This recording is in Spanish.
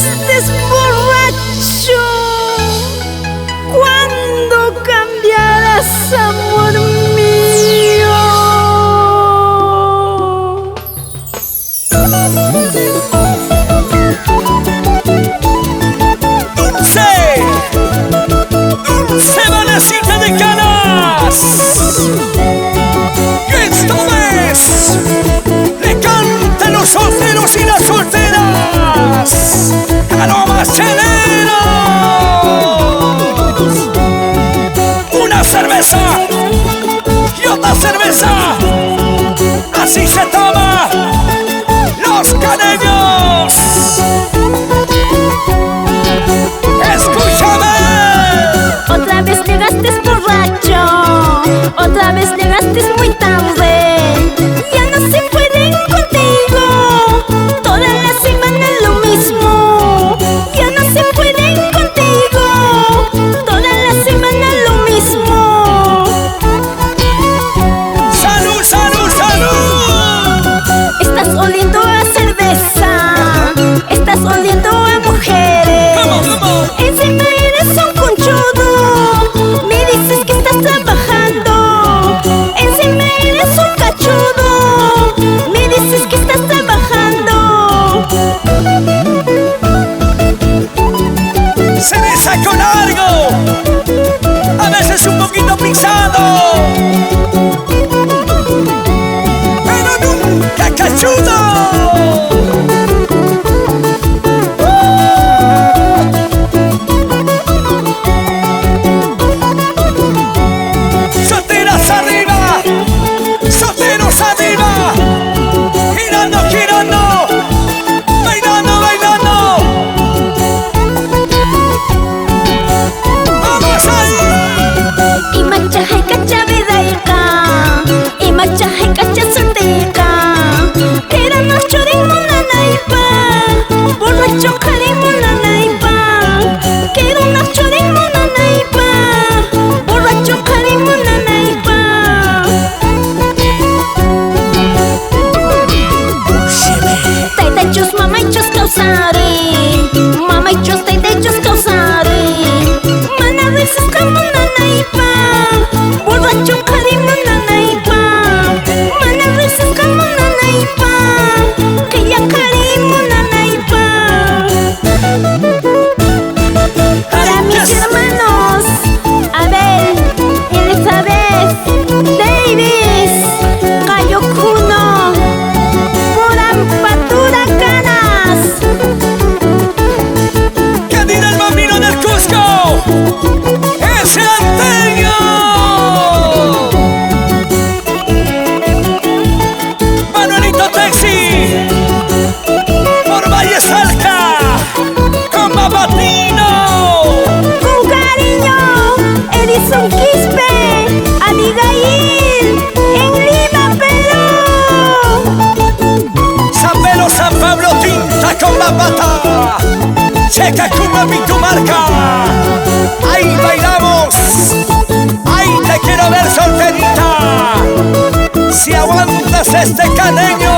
estés borracho, ¿cuándo cambiarás, amor mío? Dulce, Dulce Vanesita de Canas. Y esta vez le cantan los solteros y las solteras. ¡Aromas cheleros! Una cerveza y otra cerveza. Así se toma los caneños. ¡Escúchame! Otra vez llegaste borracho, otra vez llegaste muy tarde. Ya no se pueden contigo, toda la semana lo mismo. Ya no se pueden contigo, toda la semana lo mismo. ¡Salud, salud, salud! Estás oliendo a cerveza, estás oliendo a mujeres. Encima eres un conchudo, me dices que estás trabajando. Encima eres un cachudo, me dices que estás trabajando. Cereza con algo, a veces un poquito pisado, pero nunca cachudo. Solteras arriba, solteros arriba, girando, girando, bailando, bailando. ¡Vamos ahí! Imachaje cacha vedaica, imachaje cacha solteca. Era noche de mona naipa, borracho jare mona naipa. Quiero noche de mona naipa, borracho jare mona naipa. Taitachos mamaichos causare, mamaichos taitachos causare. Mana veces como una naipa, borracho jare mona naipa. Mana veces como una naipa, que ya jare mona naipa. Para mis hermanos, Abel, Elizabeth, Davis, Cayo Cuno, Morampatura Canas. ¡Que tira el bambino del Cusco! ¡Es el Anteño! Manuelito Taxi, por Valle Salca, con Papatino. Con cariño, Edison Quispe, Abigail, en Lima, Perú. San Pablo, tinta con Papata. Checa Cuba, tu marca. Ahí bailamos. Ahí te quiero ver, solterita. Si aguantas este caneño.